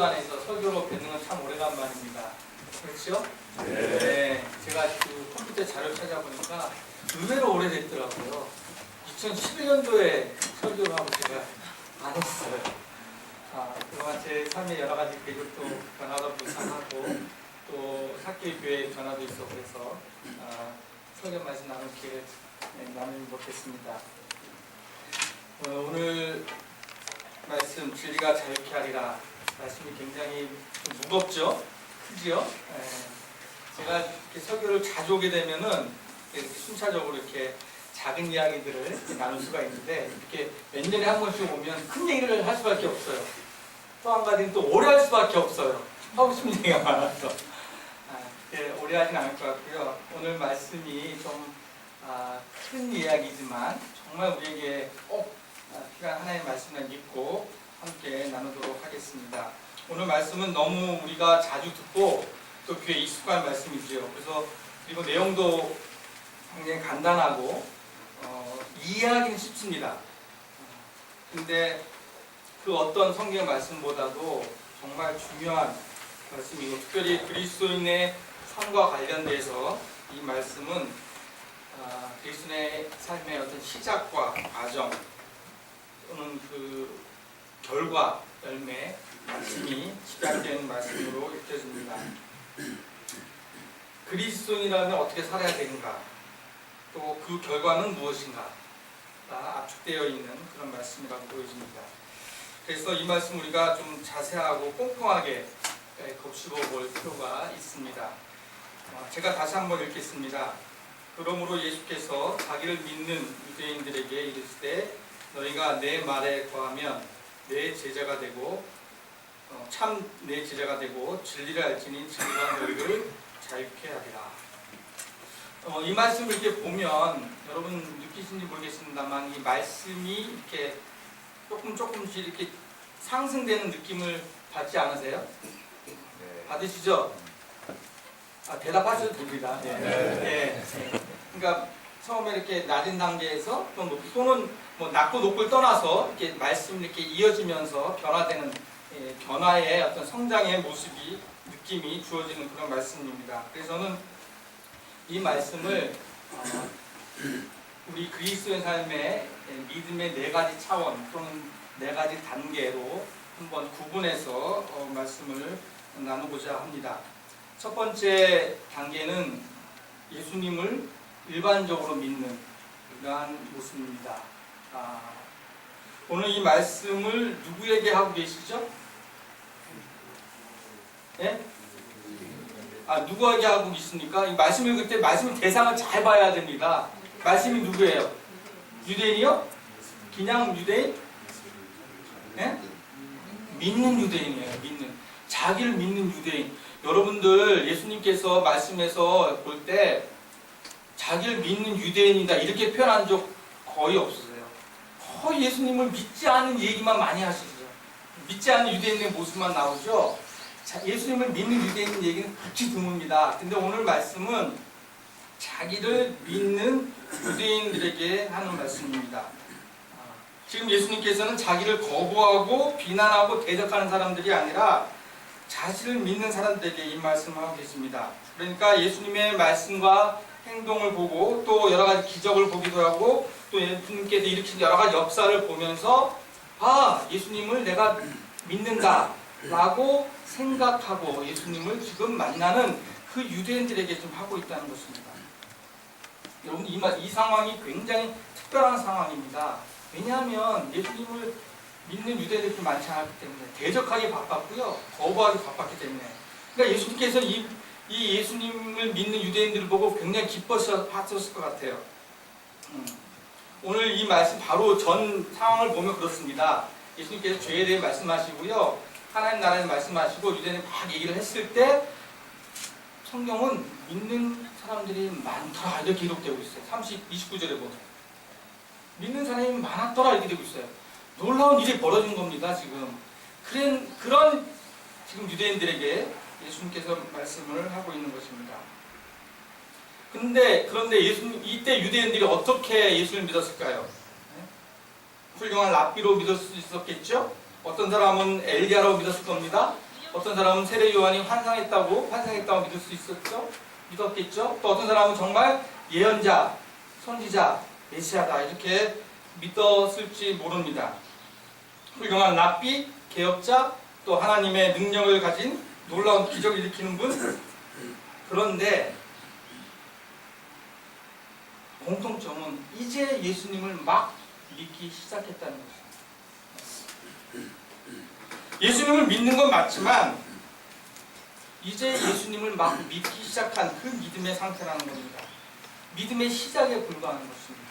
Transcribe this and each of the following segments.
설교단에서 설교로 뵙는 건 참 오래간만입니다. 그렇죠? 네. 제가 그 컴퓨터 자료 찾아보니까 의외로 오래됐더라고요. 2011년도에 설교를 하고 제가 안 했어요. 그동안 제 삶의 여러 가지 계급도 변화도 불쌍하고 또 학교의 교회 변화도 있어 그래서 설교 말씀 나눌 기회를 나누지 못했습니다. 오늘 말씀 진리가 자유케 하리라 말씀이 굉장히 좀 무겁죠? 크지요? 제가 이렇게 설교를 자주 오게 되면은 이렇게 순차적으로 이렇게 작은 이야기들을 이렇게 나눌 수가 있는데 이렇게 몇 년에 한 번씩 오면 큰 얘기를 할 수밖에 없어요. 또 한 가지는 또 오래 할 수밖에 없어요. 하고 싶은 얘기가 많아서 오래 하진 않을 것 같고요. 오늘 말씀이 좀 큰 이야기지만 정말 우리에게 꼭 필요한 하나님의 말씀을 믿고 함께 나누도록 하겠습니다. 오늘 말씀은 너무 우리가 자주 듣고 또 귀에 익숙한 말씀이지요. 그래서 그리고 내용도 굉장히 간단하고 이해하기는 쉽습니다. 근데 그 어떤 성경 말씀보다도 정말 중요한 말씀이고 특별히 그리스도인의 삶과 관련돼서 이 말씀은 그리스도인의 삶의 어떤 시작과 과정 또는 그 결과, 열매, 말씀이 집약된 말씀으로 읽혀집니다. 그리스도인이라면 어떻게 살아야 되는가? 또 그 결과는 무엇인가? 압축되어 있는 그런 말씀이라고 보여집니다. 그래서 이 말씀 우리가 좀 자세하고 꼼꼼하게 곱씹어 볼 필요가 있습니다. 제가 다시 한번 읽겠습니다. 그러므로 예수께서 자기를 믿는 유대인들에게 이르시되 너희가 내 말에 거하면 내 제자가 되고 참 내 제자가 되고 진리를 알지니 진리가 너희를 자유케 하리라. 이 말씀을 이렇게 보면 여러분 느끼신지 모르겠습니다만 이 말씀이 이렇게 조금씩 이렇게 상승되는 느낌을 받지 않으세요? 네. 받으시죠? 대답하셔도 됩니다. 네. 그러니까 처음에 이렇게 낮은 단계에서 또는 뭐 낮고 높을 떠나서 이렇게 말씀이 이렇게 이어지면서 변화되는 변화의 어떤 성장의 모습이 느낌이 주어지는 그런 말씀입니다. 그래서 저는 이 말씀을 우리 그리스도의 삶의 믿음의 네 가지 차원 또는 네 가지 단계로 한번 구분해서 말씀을 나누고자 합니다. 첫 번째 단계는 예수님을 일반적으로 믿는 이러한 모습입니다. 오늘 이 말씀을 누구에게 하고 계시죠? 네? 누구에게 하고 있습니까? 이 말씀 읽을 때 말씀의 대상을 잘 봐야 됩니다. 말씀이 누구예요? 유대인이요? 그냥 유대인? 네? 믿는 유대인이에요. 자기를 믿는 유대인. 여러분들 예수님께서 말씀에서 볼 때 자기를 믿는 유대인이다 이렇게 표현한 적 거의 없으세요. 거의 예수님을 믿지 않은 얘기만 많이 하시죠. 믿지 않는 유대인의 모습만 나오죠. 예수님을 믿는 유대인 얘기는 극히 드뭅니다. 근데 오늘 말씀은 자기를 믿는 유대인들에게 하는 말씀입니다. 지금 예수님께서는 자기를 거부하고 비난하고 대적하는 사람들이 아니라 자신을 믿는 사람들에게 이 말씀을 하고 계십니다. 그러니까 예수님의 말씀과 행동을 보고 또 여러 가지 기적을 보기도 하고 또 예수님께서 일으킨 여러 가지 역사를 보면서 예수님을 내가 믿는다 라고 생각하고 예수님을 지금 만나는 그 유대인들에게 좀 하고 있다는 것입니다. 여러분 이 상황이 굉장히 특별한 상황입니다. 왜냐하면 예수님을 믿는 유대인들이 좀 많지 않았기 때문에 대적하기 바빴고요. 거부하기 바빴기 때문에 그러니까 예수님께서 이 예수님을 믿는 유대인들을 보고 굉장히 기뻤을 것 같아요. 오늘 이 말씀 바로 전 상황을 보면 그렇습니다. 예수님께서 죄에 대해 말씀하시고요. 하나님 나라에 말씀하시고 유대인이 막 얘기를 했을 때 성경은 믿는 사람들이 많더라 이렇게 기록되고 있어요. 29절에 보면 믿는 사람이 많았더라 이렇게 되고 있어요. 놀라운 일이 벌어진 겁니다. 지금 그런 지금 유대인들에게 예수님께서 말씀을 하고 있는 것입니다. 그런데 이때 유대인들이 어떻게 예수를 믿었을까요? 훌륭한 랍비로 믿을 수 있었겠죠? 어떤 사람은 엘리야라고 믿었을 겁니다. 어떤 사람은 세례 요한이 환상했다고 믿을 수 있었죠? 믿었겠죠? 또 어떤 사람은 정말 예언자, 선지자, 메시아다 이렇게 믿었을지 모릅니다. 훌륭한 랍비, 개혁자, 또 하나님의 능력을 가진 놀라운 기적을 일으키는 분. 그런데 공통점은 이제 예수님을 막 믿기 시작했다는 것입니다. 예수님을 믿는 건 맞지만 이제 예수님을 막 믿기 시작한 그 믿음의 상태라는 겁니다. 믿음의 시작에 불과하는 것입니다.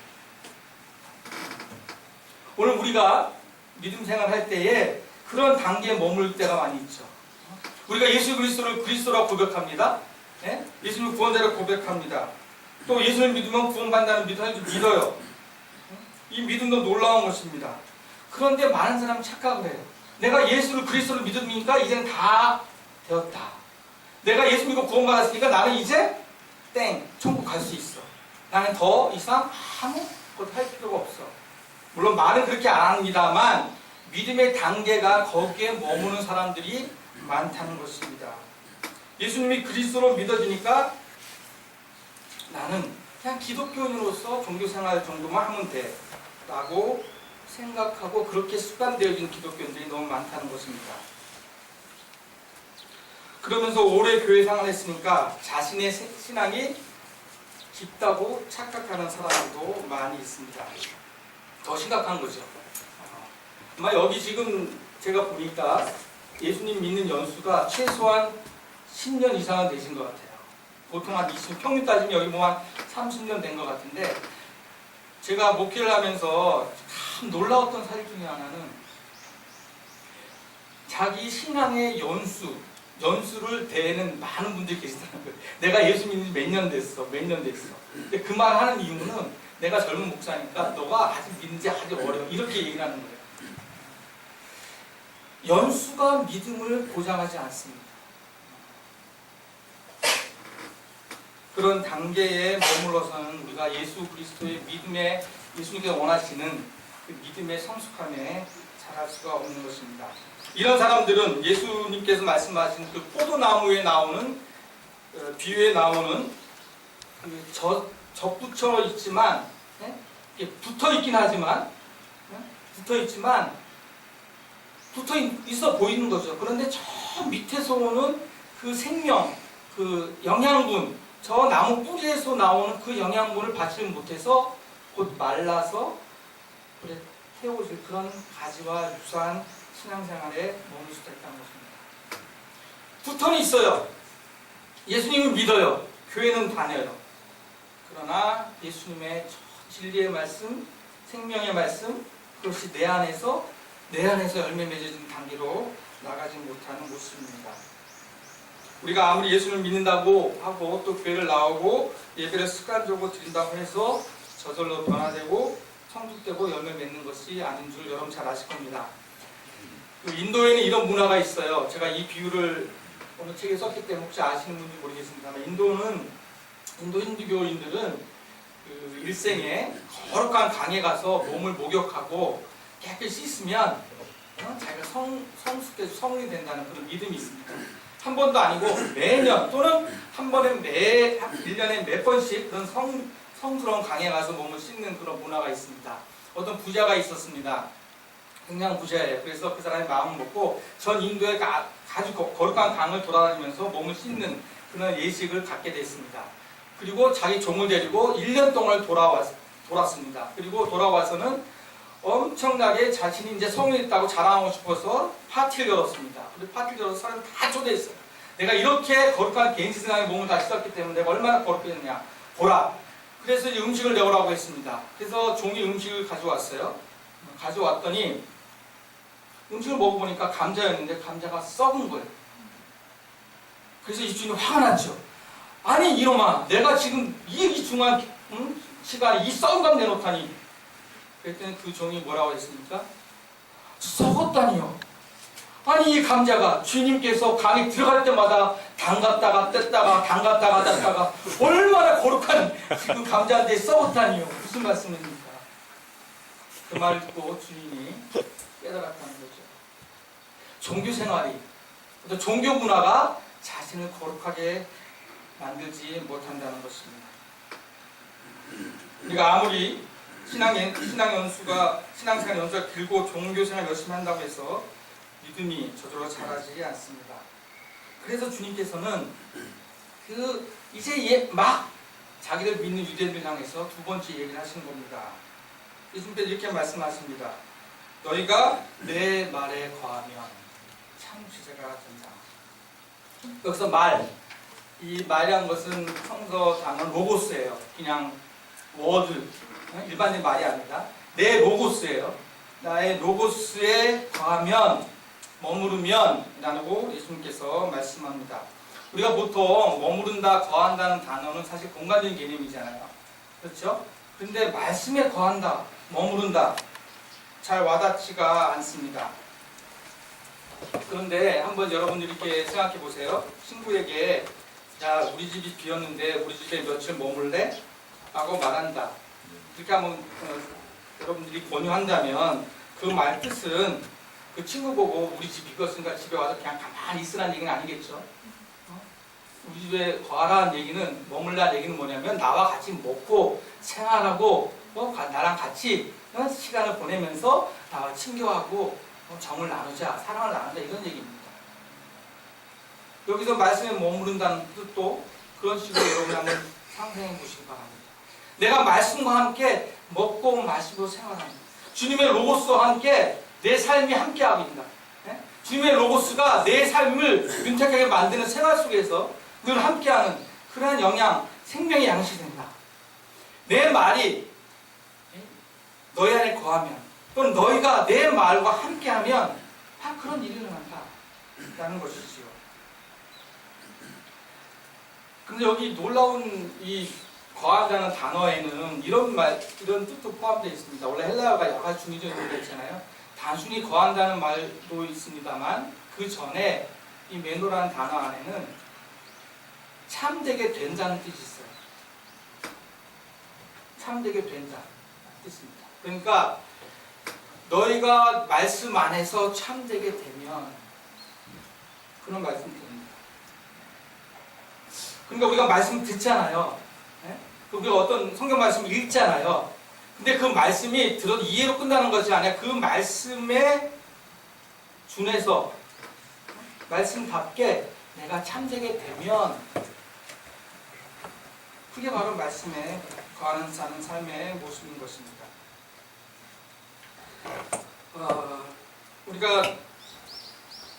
오늘 우리가 믿음 생활할 때에 그런 단계에 머물 때가 많이 있죠. 우리가 예수 그리스도를 그리스도라고 고백합니다. 예? 예수님을 구원자라고 고백합니다. 또 예수를 믿으면 구원받는다는 믿음을 믿어요. 이 믿음도 놀라운 것입니다. 그런데 많은 사람은 착각을 해요. 내가 예수를 그리스도를 믿으니까 이제는 다 되었다. 내가 예수 믿고 구원받았으니까 나는 이제 천국 갈 수 있어. 나는 더 이상 아무것도 할 필요가 없어. 물론 말은 그렇게 안 합니다만 믿음의 단계가 거기에 머무는 사람들이 많다는 것입니다. 예수님이 그리스도로 믿어지니까 나는 그냥 기독교인으로서 종교생활 정도만 하면 돼 라고 생각하고 그렇게 습관되어진 기독교인들이 너무 많다는 것입니다. 그러면서 오래 교회 생활했으니까 자신의 신앙이 깊다고 착각하는 사람들도 많이 있습니다. 더 심각한 거죠. 아마 여기 지금 제가 보니까 예수님 믿는 연수가 최소한 10년 이상은 되신 것 같아요. 보통 한 20, 평균 따지면 여기 뭐 한 30년 된 것 같은데 제가 목회를 하면서 참 놀라웠던 사실 중에 하나는 자기 신앙의 연수를 대는 많은 분들이 계시다는 거예요. 내가 예수 믿는 지 몇 년 됐어. 근데 그 말 하는 이유는 내가 젊은 목사니까 너가 아직 믿는 지 아직 어려워. 이렇게 얘기를 하는 거예요. 연수가 믿음을 보장하지 않습니다. 그런 단계에 머물러서는 우리가 예수 그리스도의 믿음에 예수님께서 원하시는 그 믿음의 성숙함에 자랄 수가 없는 것입니다. 이런 사람들은 예수님께서 말씀하신 그 포도나무에 나오는 비유에 나오는 그 접붙여 있지만 붙어 있긴 하지만 붙어 있어 보이는 거죠. 그런데 저 밑에서 오는 그 생명, 그 영양분, 저 나무 뿌리에서 나오는 그 영양분을 받지 못해서 곧 말라서 불에 태워질 그런 가지와 유사한 신앙생활에 머물 수도 있다는 것입니다. 붙어는 있어요. 예수님을 믿어요. 교회는 다녀요. 그러나 예수님의 진리의 말씀, 생명의 말씀, 그것이 내 안에서 열매 맺어지는 단계로 나가지 못하는 모습입니다. 우리가 아무리 예수를 믿는다고 하고 또 교회를 나오고 예배를 습관적으로 드린다고 해서 저절로 변화되고 성숙되고 열매 맺는 것이 아닌 줄 여러분 잘 아실 겁니다. 인도에는 이런 문화가 있어요. 제가 이 비유를 어느 책에 썼기 때문에 혹시 아시는 분인지 모르겠습니다만 인도 힌두교인들은 그 일생에 거룩한 강에 가서 몸을 목욕하고 깨끗이 씻으면 자기가 성숙해서 성인이 된다는 그런 믿음이 있습니다. 한 번도 아니고 매년 또는 한 번에 1년에 몇 번씩 그런 성스러운 강에 가서 몸을 씻는 그런 문화가 있습니다. 어떤 부자가 있었습니다. 굉장히 부자예요. 그래서 그 사람이 마음을 먹고 전 인도에 아주 거룩한 강을 돌아다니면서 몸을 씻는 그런 예식을 갖게 됐습니다. 그리고 자기 종을 데리고 1년 동안 돌았습니다. 그리고 돌아와서는 엄청나게 자신이 이제 성이 있다고 자랑하고 싶어서 파티를 열었습니다. 그리고 파티를 열어서 사람을 다 초대했어요. 내가 이렇게 거룩한 개인신앙의 몸을 다 씻었기 때문에 내가 얼마나 거룩했느냐 보라. 그래서 이제 음식을 내오라고 했습니다. 그래서 종이 음식을 가져왔어요. 가져왔더니 음식을 먹어보니까 감자였는데 감자가 썩은 거예요. 그래서 이 주인이 화가 났죠. 아니 이놈아, 내가 지금 이 중요한 시간에 이 썩은 감 내놓다니. 그랬더니 그 종이 뭐라고 했습니까? 썩었다니요. 아니 이 감자가 주님께서 강에 들어갈 때마다 담갔다가 뗐다가 얼마나 거룩한 지금 감자인데 썩었다니요. 무슨 말씀입니까? 그 말을 듣고 주님이 깨달았다는 거죠. 종교생활이 어떤 종교 문화가 자신을 거룩하게 만들지 못한다는 것입니다. 우리가 아무리 신앙시간 연수가 길고 종교생활 열심히 한다고 해서 믿음이 저절로 자라지 않습니다. 그래서 주님께서는 이제 막 자기를 믿는 유대인들 향해서 두 번째 얘기를 하시는 겁니다. 예수님께서 이렇게 말씀하십니다. 너희가 내 말에 거하면 참 지혜가 된다. 여기서 이 말이라는 것은 성서 단어 로고스예요. 그냥 워드, 일반적인 말이 아니라 내 로고스예요. 나의 로고스에 거하면, 머무르면 라고 예수님께서 말씀합니다. 우리가 보통 머무른다, 거한다는 단어는 사실 공간적인 개념이잖아요. 그렇죠? 그런데 말씀에 거한다, 머무른다 잘 와닿지가 않습니다. 그런데 한번 여러분들이 이렇게 생각해 보세요. 친구에게 야, 우리 집이 비었는데 우리 집에 며칠 머물래? 라고 말한다. 그렇게 한번 여러분들이 권유한다면 그 말 뜻은 그 친구 보고 우리 집 비었으니까 집에 와서 그냥 가만히 있으라는 얘기는 아니겠죠. 우리 집에 거하라는 얘기는, 머물라는 얘기는 뭐냐면 나와 같이 먹고 생활하고 나랑 같이 시간을 보내면서 나와 친교하고 정을 나누자, 사랑을 나누자, 이런 얘기입니다. 여기서 말씀에 머무른다는 뜻도 그런 식으로 여러분 한번 상상해 보시기 바랍니다. 내가 말씀과 함께 먹고 마시고 생활합니다. 주님의 로고스와 함께 내 삶이 함께합니다. 주님의 로고스가 내 삶을 윤택하게 만드는 생활 속에서 늘 함께하는 그러한 영양, 생명의 양식이 된다. 내 말이 너희 안에 거하면, 또는 너희가 내 말과 함께하면 그런 일이 일어난다 라는 것이지요. 근데 여기 놀라운 이 거하다는 단어에는 이런 뜻도 포함되어 있습니다. 원래 헬라어가 여러 가지 중의적인 게 있잖아요. 단순히 거한다는 말도 있습니다만 그 전에 이 메노라는 단어 안에는 참되게 된다는 뜻이 있어요. 참되게 된다는 뜻입니다. 그러니까 너희가 말씀 안에서 참되게 되면 그런 말씀 드립니다. 그러니까 우리가 말씀 듣잖아요. 우리가 어떤 성경 말씀을 읽잖아요. 근데 그 말씀이 들어도 이해로 끝나는 것이 아니라 그 말씀에 준해서 말씀답게 내가 참되게 되면 그게 바로 말씀에 거하는 사는 삶의 모습인 것입니다. 우리가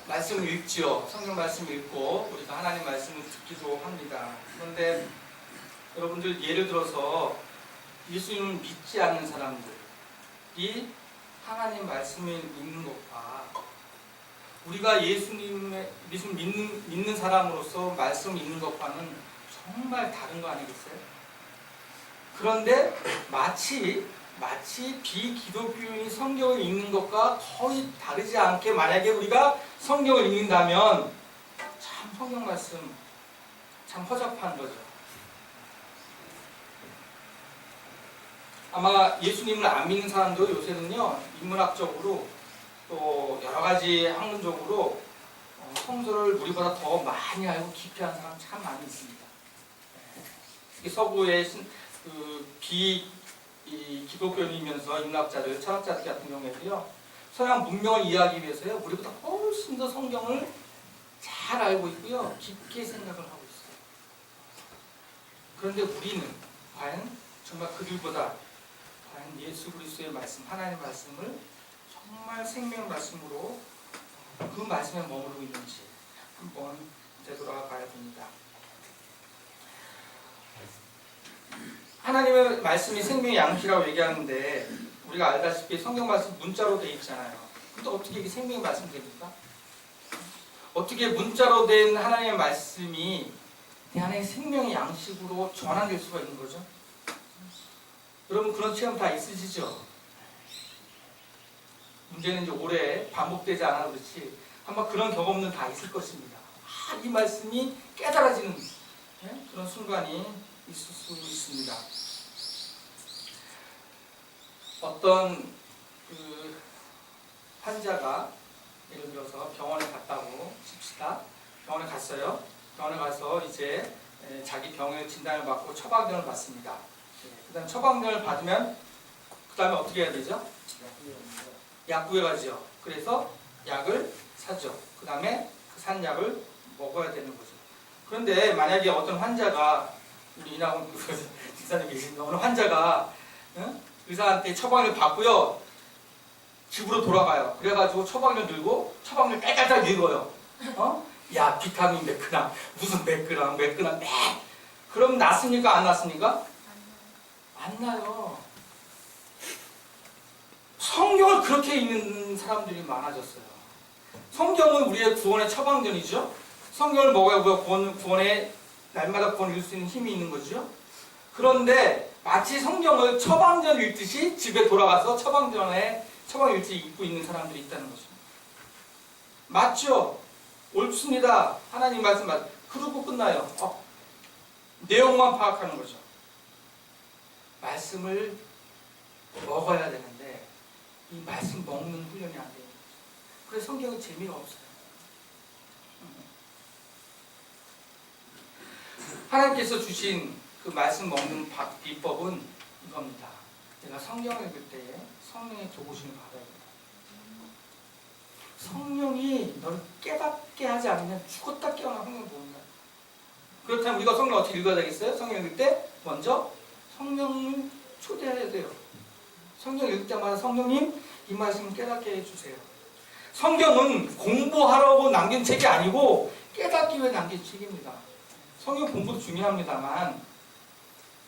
말씀을 읽지요. 성경 말씀을 읽고 우리가 하나님 말씀을 듣기도 합니다. 그런데 여러분들 예를 들어서 예수님을 믿지 않는 사람들이 하나님 말씀을 읽는 것과 우리가 예수님의 믿는 사람으로서 말씀을 읽는 것과는 정말 다른 거 아니겠어요? 그런데 마치 비기독교인이 성경을 읽는 것과 거의 다르지 않게 만약에 우리가 성경을 읽는다면 참 성경 말씀 참 허접한 거죠. 아마 예수님을 안 믿는 사람도 요새는요, 인문학적으로 또 여러 가지 학문적으로 성서를 우리보다 더 많이 알고 깊이 아는 사람 참 많이 있습니다. 서구의 기독교인이면서 인문학자들, 철학자들 같은 경우에도요, 서양 문명을 이해하기 위해서요, 우리보다 훨씬 더 성경을 잘 알고 있고요, 깊게 생각을 하고 있어요. 그런데 우리는 과연 정말 그들보다 과연 예수 그리스도의 말씀, 하나님의 말씀을 정말 생명 말씀으로 그 말씀에 머무르고 있는지 한번 되돌아가 봐야 됩니다. 하나님의 말씀이 생명의 양식이라고 얘기하는데 우리가 알다시피 성경 말씀 문자로 되어 있잖아요. 근데 어떻게 이게 생명의 말씀이 됩니까? 어떻게 문자로 된 하나님의 말씀이 내 안에 생명의 양식으로 전환될 수가 있는 거죠? 여러분 그런 체험 다 있으시죠? 문제는 이제 오래 반복되지 않아 그렇지 아마 그런 경험은 다 있을 것입니다. 이 말씀이 깨달아지는 그런 순간이 있을 수 있습니다. 어떤 환자가 예를 들어서 병원에 갔다고 칩시다. 병원에 갔어요. 병원에 가서 이제 자기 병의 진단을 받고 처방전을 받습니다. 그 다음 처방전을 받으면 그 다음에 어떻게 해야 되죠? 약국에 가죠. 그래서 약을 사죠. 그 다음에 그 산 약을 먹어야 되는 거죠. 그런데 만약에 어떤 환자가, 우리 이나훈 집사님 계신가, 어느 환자가 의사한테 처방을 받고요, 집으로 돌아가요. 그래가지고 처방을 들고 처방을 깔깔깔 읽어요. 야, 비타민 몇 그램, 무슨 몇 그램, 그럼 낫습니까? 안 낫습니까? 안 나요. 성경을 그렇게 읽는 사람들이 많아졌어요. 성경은 우리의 구원의 처방전이죠. 성경을 먹어야 우리가 구원의, 날마다 구원을 읽을 수 있는 힘이 있는 거죠. 그런데 마치 성경을 처방전 읽듯이 집에 돌아가서 처방 일지 읽고 있는 사람들이 있다는 거죠. 맞죠? 옳습니다. 하나님 말씀 맞. 그러고 끝나요. 내용만 파악하는 거죠. 말씀을 먹어야 되는데 이 말씀 먹는 훈련이 안 돼요. 그래서 성경은 재미가 없어요. 하나님께서 주신 그 말씀 먹는 비법은 이겁니다. 내가 성경을 읽을 때에 성령의 도우심을 받아야 된다. 성령이 너를 깨닫게 하지 않으면 죽었다 깨어나 성경 보는 거야. 그렇다면 우리가 성경 어떻게 읽어야 되겠어요? 성경 읽을 때 먼저 성령을 초대해야 돼요. 성경 읽을 때마다 성령님 이 말씀 깨닫게 해주세요. 성경은 공부하라고 남긴 책이 아니고 깨닫기 위해 남긴 책입니다. 성경 공부도 중요합니다만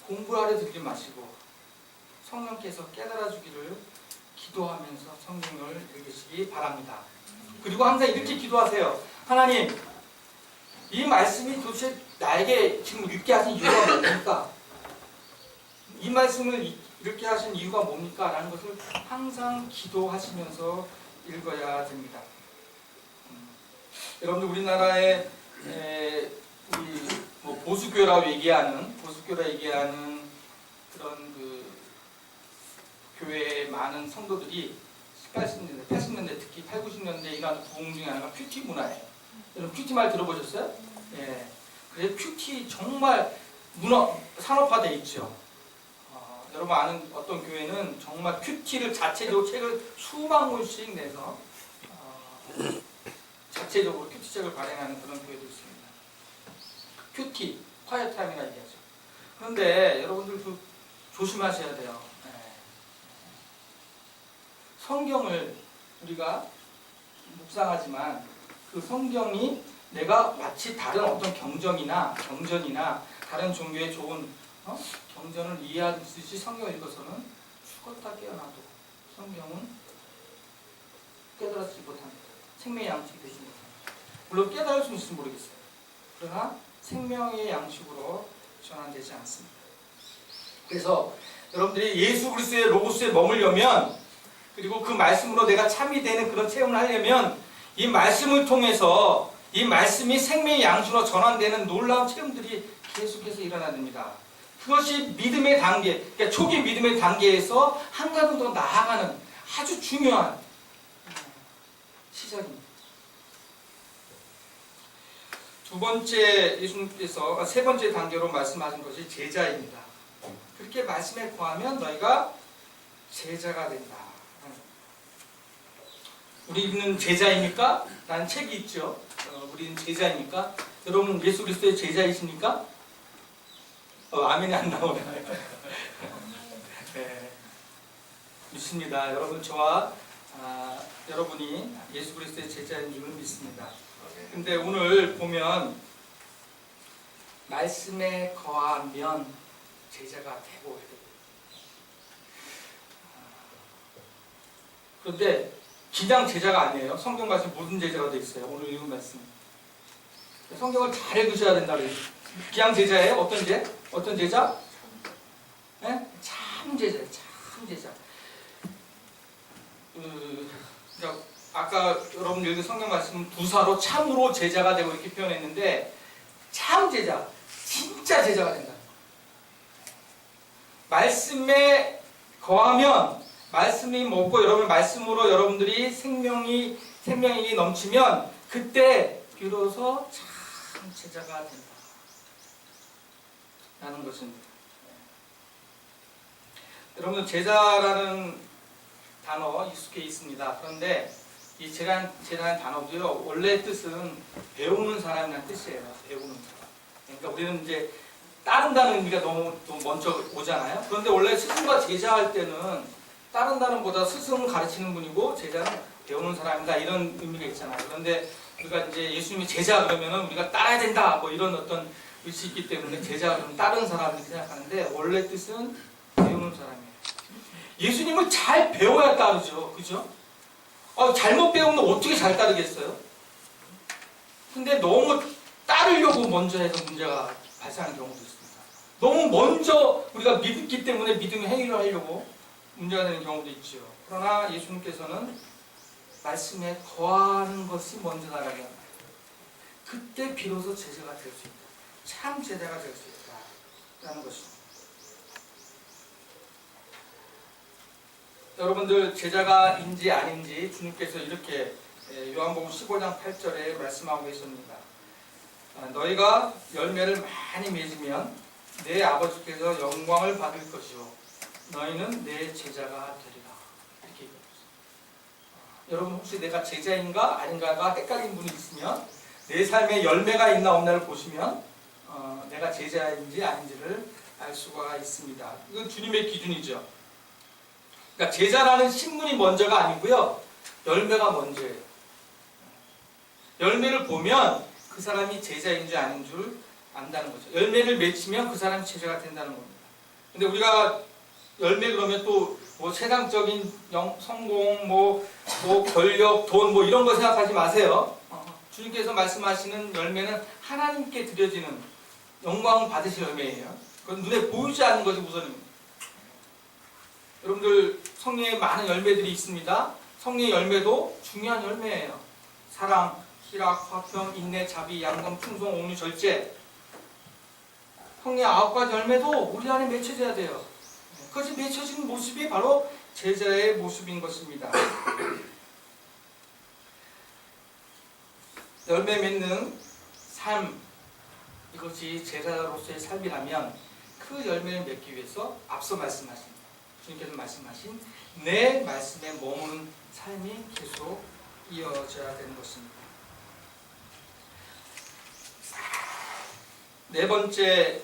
공부하려 들지 마시고 성령께서 깨달아 주기를 기도하면서 성경을 읽으시기 바랍니다. 그리고 항상 이렇게 기도하세요. 하나님, 이 말씀이 도대체 나에게 지금 읽게 하신 이유가 뭡니까? 이 말씀을 이렇게 하신 이유가 뭡니까? 라는 것을 항상 기도하시면서 읽어야 됩니다. 여러분들 우리나라에 우리 보수교라고 얘기하는 그런 그 교회의 많은 성도들이 80년대, 80년대 특히 8, 90년대 일어난 부흥 중에 하나가 큐티 문화예요. 여러분 큐티 말 들어보셨어요? 예. 그래서 큐티 정말 산업화되어 있죠. 여러분 아는 어떤 교회는 정말 큐티를 자체적으로 책을 수만 권씩 내서 자체적으로 큐티책을 발행하는 그런 교회도 있습니다. 큐티, 콰이어 타임이라 얘기하죠. 그런데 여러분들 조심하셔야 돼요. 성경을 우리가 묵상하지만 그 성경이 내가 마치 다른 어떤 경전이나 다른 종교의 좋은 경전을 이해하듯이 성경을 읽어서는 죽었다 깨어나도 성경은 깨달지 못합니다. 생명의 양식이 되지 못합니다. 물론 깨달을 수 있을지 모르겠어요. 그러나 생명의 양식으로 전환되지 않습니다. 그래서 여러분들이 예수 그리스도의 로고스에 머물려면, 그리고 그 말씀으로 내가 참이 되는 그런 체험을 하려면 이 말씀을 통해서 이 말씀이 생명의 양식으로 전환되는 놀라운 체험들이 계속해서 일어나야 됩니다. 그것이 믿음의 단계, 그러니까 초기 믿음의 단계에서 한 걸음 더 나아가는 아주 중요한 시작입니다. 세 번째 단계로 말씀하신 것이 제자입니다. 그렇게 말씀에 거하면 너희가 제자가 된다. 우리는 제자입니까? 라는 책이 있죠. 우리는 제자입니까? 여러분 예수 그리스도의 제자이십니까? 아멘이 안 나오나요? 네, 믿습니다. 여러분 저와 여러분이 예수 그리스도의 제자인 줄을 믿습니다. 근데 오늘 보면 말씀에 거하면 제자가 되고 해야 됩니다. 그런데 그냥 제자가 아니에요. 성경 말씀 모든 제자가 되어 있어요. 오늘 읽은 말씀. 성경을 잘 읽으셔야 된다 그래요. 그냥 제자예요? 어떤 제자? 네? 참 제자예요. 참 제자. 그러니까 아까 여러분 읽은 성경 말씀은 부사로 참으로 제자가 되고 이렇게 표현했는데 참 제자, 진짜 제자가 된다. 말씀에 거하면 말씀이 먹고 여러분 말씀으로 여러분들이 생명이 생명이 넘치면 그때 비로소 참 제자가 된다 라는 것입니다. 여러분, 제자라는 단어 익숙해 있습니다. 그런데 이 제자라는 단어도요, 원래 뜻은 배우는 사람이라는 뜻이에요. 배우는 사람. 그러니까 우리는 이제 따른다는 의미가 너무 좀 먼저 오잖아요. 그런데 원래 스승과 제자할 때는 따른다는 보다 스승은 가르치는 분이고 제자는 배우는 사람이다, 이런 의미가 있잖아요. 그런데 우리가 이제 예수님이 제자 그러면은 우리가 따라야 된다, 뭐 이런 어떤 의식이 있기 때문에 제자가 그럼 따르는 사람이라고 생각하는데, 원래 뜻은 배우는 사람이에요. 예수님을 잘 배워야 따르죠. 그죠? 잘못 배우면 어떻게 잘 따르겠어요? 근데 너무 따르려고 먼저 해서 문제가 발생하는 경우도 있습니다. 너무 먼저 우리가 믿기 때문에 믿음의 행위를 하려고 문제가 되는 경우도 있죠. 그러나 예수님께서는 말씀에 거하는 것이 먼저 나가게 합니다. 그때 비로소 제자가 될 수 있다. 참 제자가 될 수 있다라는 것입니다. 여러분들, 제자가인지 아닌지 주님께서 이렇게 요한복음 15장 8절에 말씀하고 계십니다. 너희가 열매를 많이 맺으면 내 아버지께서 영광을 받을 것이요 너희는 내 제자가 되리라. 이렇게 얘기합니다. 여러분, 혹시 내가 제자인가 아닌가가 헷갈린 분이 있으면 내 삶에 열매가 있나 없나를 보시면 내가 제자인지 아닌지를 알 수가 있습니다. 이건 주님의 기준이죠. 그러니까 제자라는 신분이 먼저가 아니고요, 열매가 먼저예요. 열매를 보면 그 사람이 제자인 줄 아닌 줄 안다는 거죠. 열매를 맺히면 그 사람이 제자가 된다는 겁니다. 근데 우리가 열매 그러면 또 뭐 세상적인 성공, 뭐 권력, 돈, 뭐 이런 거 생각하지 마세요. 주님께서 말씀하시는 열매는 하나님께 드려지는 영광 받으실 열매예요. 그건 눈에 보이지 않는 것이 우선입니다. 여러분들, 성령에 많은 열매들이 있습니다. 성령의 열매도 중요한 열매예요. 사랑, 희락, 화평, 인내, 자비, 양감, 충성, 옥류, 절제. 성령의 9가지 열매도 우리 안에 맺혀져야 돼요. 그것이 맺혀진 모습이 바로 제자의 모습인 것입니다. 열매 맺는 삶, 이것이 제자로서의 삶이라면 그 열매를 맺기 위해서 앞서 말씀하신, 주님께서 말씀하신 내 말씀에 머무는 삶이 계속 이어져야 되는 것입니다. 네 번째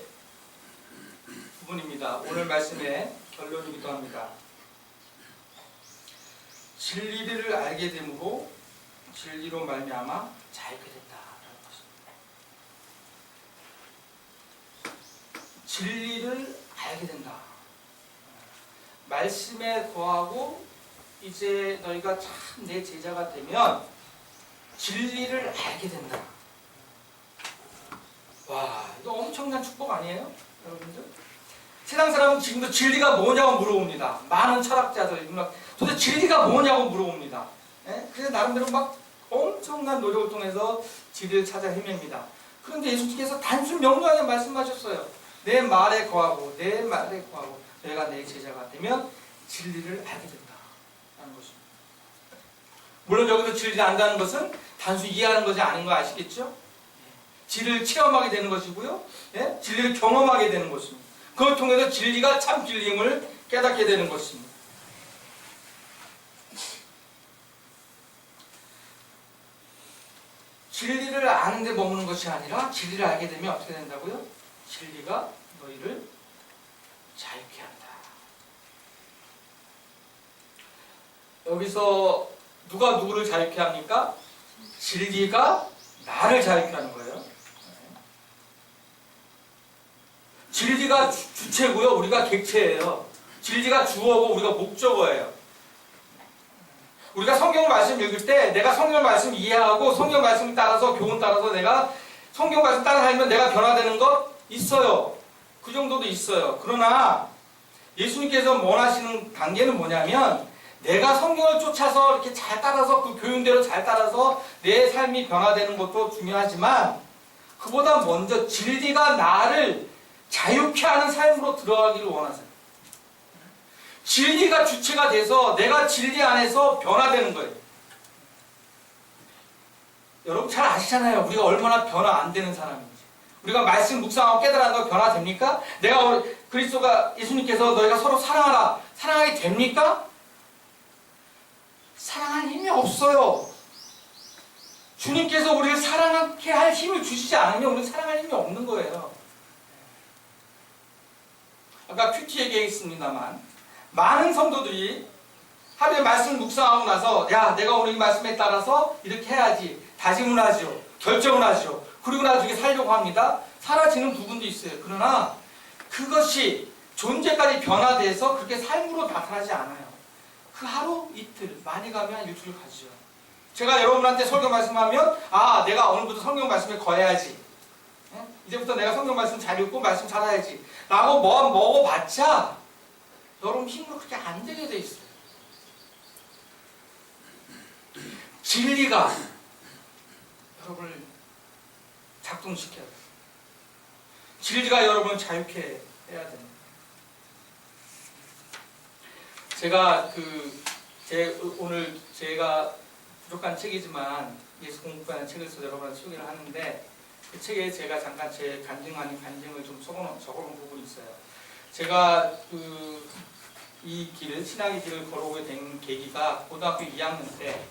부분입니다. 오늘 말씀의 결론이기도 합니다. 진리를 알게 되므로 진리로 말미암아 자유케 된다라는 것입니다. 진리를 알게 된다. 말씀에 거하고 이제 너희가 참 내 제자가 되면 진리를 알게 된다. 와, 이거 엄청난 축복 아니에요? 여러분들? 세상 사람은 지금도 진리가 뭐냐고 물어봅니다. 많은 철학자들, 도대체 진리가 뭐냐고 물어봅니다. 그래서 나름대로 막 엄청난 노력을 통해서 진리를 찾아 헤맵니다. 그런데 예수님께서 단순 명료하게 말씀하셨어요. 내 말에 거하고 내 말에 거하고 너희가 내 제자가 되면 진리를 알게 된다라는 것입니다. 물론 여기서 진리를 안다는 것은 단순히 이해하는 것이 아닌 거 아시겠죠? 진리를 체험하게 되는 것이고요, 진리를 경험하게 되는 것입니다. 그걸 통해서 진리가 참 진리임을 깨닫게 되는 것입니다. 진리를 아는 데 머무는 것이 아니라 진리를 알게 되면 어떻게 된다고요? 진리가 너희를 자유케 한다. 여기서 누가 누구를 자유케 합니까? 진리가 나를 자유케 하는 거예요. 진리가 주체고요, 우리가 객체예요. 진리가 주어고 우리가 목적어예요. 우리가 성경 말씀 읽을 때 내가 성경 말씀 이해하고 성경 말씀 따라서 교훈 따라서 내가 성경 말씀 따라 살면 내가 변화되는 것 있어요. 그 정도도 있어요. 그러나 예수님께서 원하시는 단계는 뭐냐면 내가 성경을 쫓아서 이렇게 잘 따라서 그 교훈대로 잘 따라서 내 삶이 변화되는 것도 중요하지만 그보다 먼저 진리가 나를 자유케 하는 삶으로 들어가기를 원하세요. 진리가 주체가 돼서 내가 진리 안에서 변화되는 거예요. 여러분 잘 아시잖아요. 우리가 얼마나 변화 안 되는 사람인지. 우리가 말씀 묵상하고 깨달아도 변화됩니까? 내가 그리스도가 예수님께서 너희가 서로 사랑하라. 사랑하게 됩니까? 사랑할 힘이 없어요. 주님께서 우리를 사랑하게 할 힘을 주시지 않으면 우리는 사랑할 힘이 없는 거예요. 아까 큐티 얘기했습니다만 많은 성도들이 하루에 말씀 묵상하고 나서 야 내가 오늘 이 말씀에 따라서 이렇게 해야지 다짐을 하죠. 결정을 하죠. 그리고 나중에 살려고 합니다. 사라지는 부분도 있어요. 그러나 그것이 존재까지 변화돼서 그렇게 삶으로 나타나지 않아요. 그 하루 이틀 많이 가면 일주일 가죠. 제가 여러분한테 설교 말씀하면 아 내가 오늘부터 성경 말씀에 거해야지. 이제부터 내가 성경 말씀 잘 읽고 말씀 잘해야지 라고 뭐 먹어봤자 여러분 힘으로 그렇게 안 되게 돼 있어요. 진리가 여러분을 작동시켜야 돼요. 진리가 여러분을 자유케 해야 됩니다. 제가 오늘 제가 부족한 책이지만 예수 공부하는 책을 써서 여러분한테 소개를 하는데 그 책에 제가 잠깐 제 간증 아닌 간증을 좀 적어놓은 부분이 있어요. 제가 이 길을 신앙의 길을 걸어오게 된 계기가 고등학교 2학년 때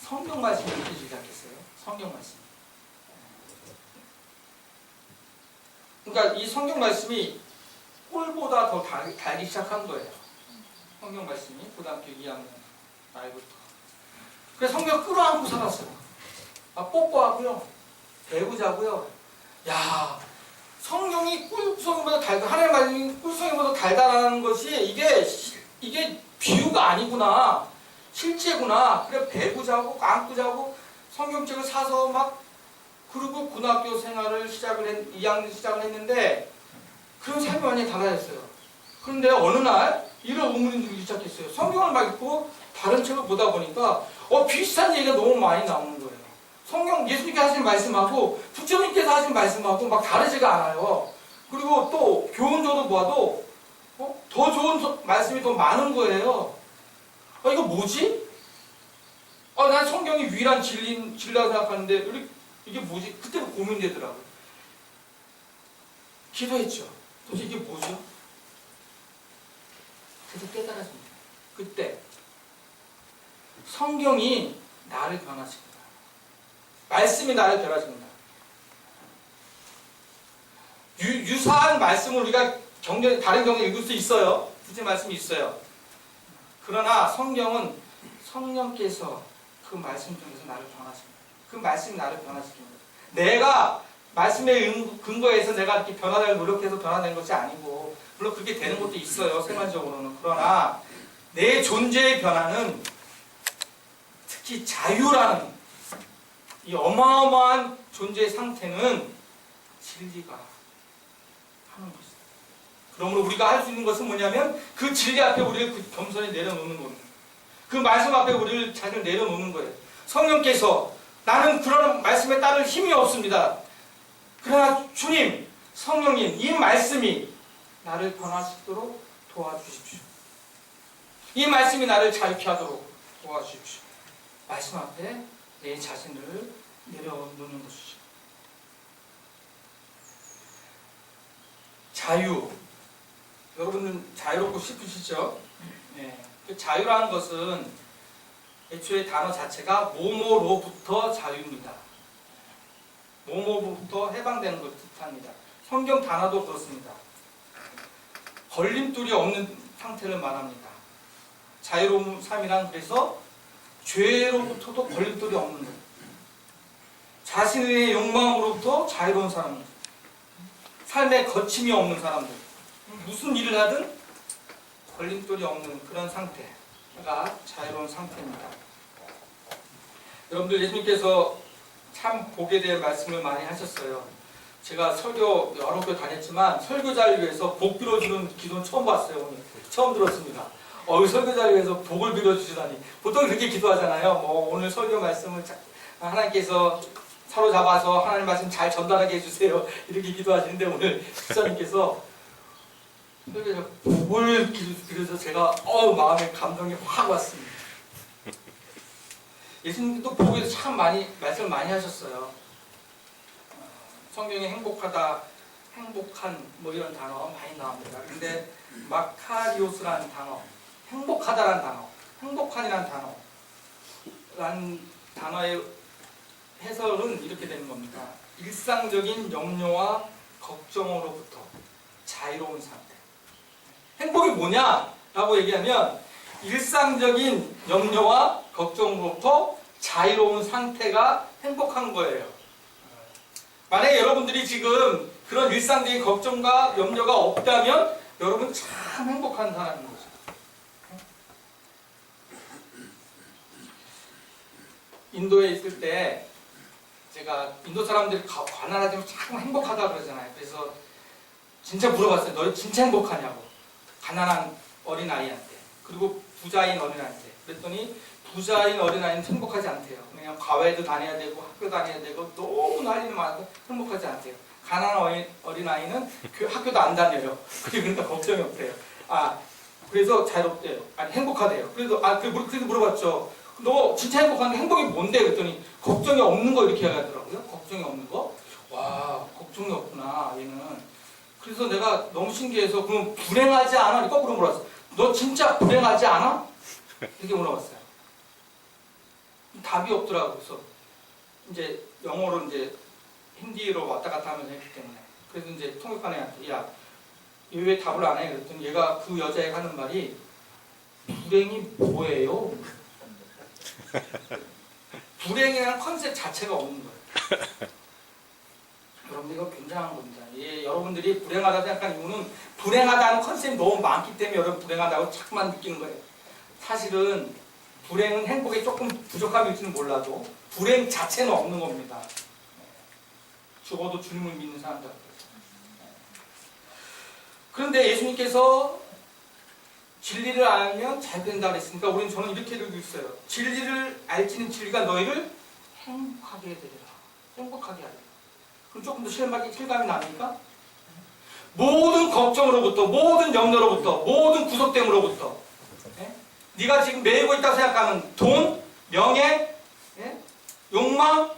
성경 말씀을 읽기 시작했어요. 성경 말씀. 그러니까 이 성경 말씀이 꿀보다 더 달기 시작한 거예요. 성경 말씀이 고등학교 2학년 나이부터. 그래서 성경 끌어안고 살았어요. 뽀뽀하고요. 배우자고요. 야, 성경이 꿀성보다 하나님 말씀이 꿀성보다 달달한 것이 이게 비유가 아니구나. 실제구나. 그래 배우자고 안고 자고 성경책을 사서 막 그리고 고등학교 생활을 2학년 시작을 했는데 그런 삶이 완전히 달라졌어요. 그런데 어느 날 이런 의문이 들기 시작했어요. 성경을 막 읽고 다른 책을 보다 보니까 비슷한 얘기가 너무 많이 나오는 거예요. 성경 예수님께서 하신 말씀하고 부처님께서 하신 말씀하고 막 다르지가 않아요. 그리고 또 교훈적으로 보아도 더 좋은 말씀이 더 많은 거예요. 이거 뭐지? 난 성경이 유일한 진리라고 생각하는데 이게 뭐지? 그때도 고민되더라고요. 기도했죠. 도대체 이게 뭐죠? 그래서 깨달았습니다. 그때 성경이 나를 변화시킵니다. 말씀이 나를 변화시킵니다. 유사한 말씀을 우리가 다른 경우에 읽을 수 있어요. 굳이 말씀이 있어요. 그러나 성경은 성령께서 그 말씀 중에서 나를 변화시킵니다. 그 말씀이 나를 변화시킵니다. 내가 말씀에 근거해서 내가 이렇게 변화를 노력해서 변화된 것이 아니고 물론 그렇게 되는 것도 있어요. 생활적으로는. 그러나 내 존재의 변화는 특히 자유라는 이 어마어마한 존재의 상태는 진리가 하는 것이다. 그러므로 우리가 할 수 있는 것은 뭐냐면 그 진리 앞에 우리를 겸손히 내려놓는 겁니다. 그 말씀 앞에 우리를 자신을 내려놓는 거예요. 성령께서 나는 그런 말씀에 따를 힘이 없습니다. 그러나 주님, 성령님, 이 말씀이 나를 변화시키도록 도와주십시오. 이 말씀이 나를 자유케 하도록 도와주십시오. 말씀 앞에 내 자신을 내려놓는 것이죠. 자유. 여러분은 자유롭고 싶으시죠? 네. 그 자유라는 것은 애초에 단어 자체가 뭐뭐로부터 자유입니다. 뭐뭐로부터 해방되는 것을 뜻합니다. 성경 단어도 그렇습니다. 걸림돌이 없는 상태를 말합니다. 자유로운 삶이란 그래서 죄로부터도 걸림돌이 없는 것. 자신의 욕망으로부터 자유로운 사람들. 삶에 거침이 없는 사람들. 무슨 일을 하든 걸림돌이 없는 그런 상태가 자유로운 상태입니다. 여러분들 예수님께서 참 복에 대해 말씀을 많이 하셨어요. 제가 설교 여러 개 다녔지만 설교자를 위해서 복 빌어주는 기도는 처음 봤어요. 오늘 처음 들었습니다. 설교자를 위해서 복을 빌어주시다니. 보통 그렇게 기도하잖아요. 오늘 설교 말씀을 하나님께서 사로잡아서 하나님 말씀 잘 전달하게 해주세요. 이렇게 기도하시는데 오늘 집사님께서 설교자 복을 빌어서 제가 마음에 감동이 확 왔습니다. 예수님도 보고에서 참 많이 말씀을 많이 하셨어요. 성경에 행복하다, 행복한 뭐 이런 단어 많이 나옵니다. 근데 마카리오스라는 단어, 행복하다라는 단어, 행복한이라는 단어의 해설은 이렇게 되는 겁니다. 일상적인 염려와 걱정으로부터 자유로운 상태. 행복이 뭐냐라고 얘기하면 일상적인 염려와 걱정으로부터 자유로운 상태가 행복한 거예요. 만약에 여러분들이 지금 그런 일상적인 걱정과 염려가 없다면 여러분 참 행복한 사람인 거죠. 인도에 있을 때 제가 인도 사람들이 가난하지만 참 행복하다 그러잖아요. 그래서 진짜 물어봤어요. 너 진짜 행복하냐고. 가난한 어린아이한테. 그리고 부자인 어린아이한테. 그랬더니 부자인 어린아이는 행복하지 않대요. 그냥 과외도 다녀야 되고 학교 다녀야 되고 너무 난리는 많아서 행복하지 않대요. 가난한 어린아이는 학교도 안 다녀요. 그러니까 걱정이 없대요. 그래서 자유롭대요. 아니 행복하대요. 그래서 물어봤죠. 너 진짜 행복한데 행복이 뭔데? 그랬더니 걱정이 없는 거 이렇게 하더라고요. 걱정이 없는 거? 와, 걱정이 없구나 얘는. 그래서 내가 너무 신기해서 그럼 불행하지 않아? 거꾸로 물어봤어. 너 진짜 불행하지 않아? 이렇게 물어봤어요. 답이 없더라고요. 그래서 이제 영어로 이제 힌디로 왔다 갔다 하면서 했기 때문에. 그래서 이제 통역한 애한테 야, 얘 왜 답을 안 해? 그랬더니 얘가 그 여자애가 하는 말이 불행이 뭐예요? 불행이라는 컨셉 자체가 없는 거예요. 여러분 이거 굉장한 겁니다. 여러분들이 불행하다 생각하는 이유는 불행하다는 컨셉이 너무 많기 때문에 여러분 불행하다고 자꾸만 느끼는 거예요. 사실은 불행은 행복에 조금 부족함일지는 몰라도 불행 자체는 없는 겁니다. 죽어도 주님을 믿는 사람들. 그런데 예수님께서 진리를 알면 잘 된다 그랬으니까 저는 이렇게 들고 있어요. 진리를 알지는 진리가 너희를 행복하게 되리라. 행복하게 하리라. 그럼 조금 더 실감이 나니까 모든 걱정으로부터, 모든 염려로부터, 모든 구속됨으로부터 네가 지금 매이고 있다고 생각하는 돈, 명예, 욕망,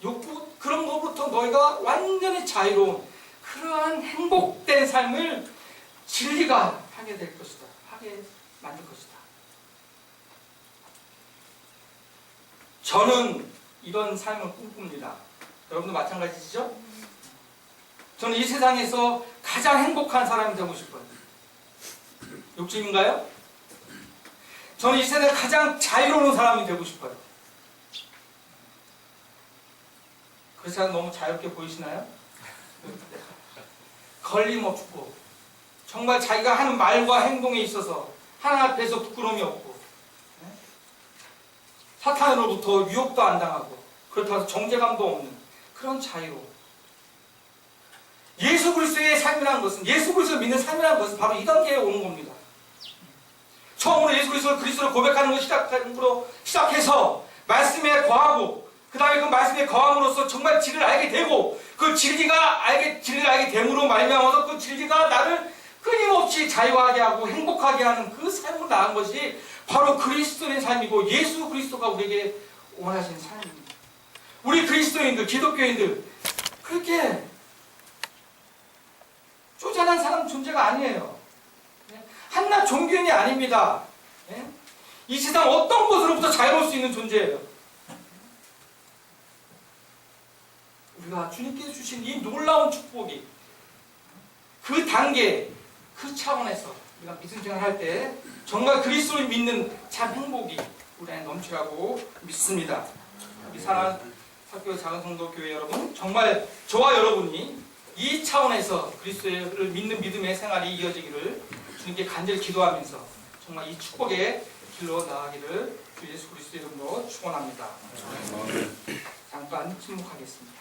욕구 그런 것부터 너희가 완전히 자유로운 그러한 행복된 삶을 진리가 하게 될 것이다. 하게 만들 것이다. 저는 이런 삶을 꿈꿉니다. 여러분도 마찬가지시죠? 저는 이 세상에서 가장 행복한 사람이 되고 싶어요. 욕심인가요? 저는 이 세상에 가장 자유로운 사람이 되고 싶어요. 그 사람 너무 자유롭게 보이시나요? 걸림없고 정말 자기가 하는 말과 행동에 있어서 하나님 앞에서 부끄러움이 없고 사탄으로부터 유혹도 안 당하고 그렇다고 정죄감도 없는 그런 자유로 예수 그리스도의 삶이라는 것은 예수 그리스도를 믿는 삶이라는 것은 바로 이 단계에 오는 겁니다. 처음으로 예수 그리스도를 고백하는 것 시작해서 말씀에 거하고 그 다음에 그 말씀에 거함으로써 정말 진리를 알게 되고 그 진리를 알게 됨으로 말미암아서 그 진리가 나를 끊임없이 자유하게 하고 행복하게 하는 그 삶을 나간 것이 바로 그리스도의 삶이고 예수 그리스도가 우리에게 원하시는 삶입니다. 우리 그리스도인들, 기독교인들 그렇게 쪼잔한 사람 존재가 아니에요. 한낱 종교인이 아닙니다. 이 세상 어떤 것으로부터 자유로울 수 있는 존재예요. 우리가 주님께서 주신 이 놀라운 축복이 그 단계, 그 차원에서 우리가 믿음 생활할 때 정말 그리스도를 믿는 참 행복이 우리 안에 넘치라고 믿습니다. 우리 사랑하는 학교 작은 성도 교회 여러분, 정말 저와 여러분이 이 차원에서 그리스도를 믿는 믿음의 생활이 이어지기를 주님께 간절히 기도하면서 정말 이 축복의 길로 나아가기를 주 예수 그리스도 이름으로 축원합니다. 잠깐 침묵하겠습니다.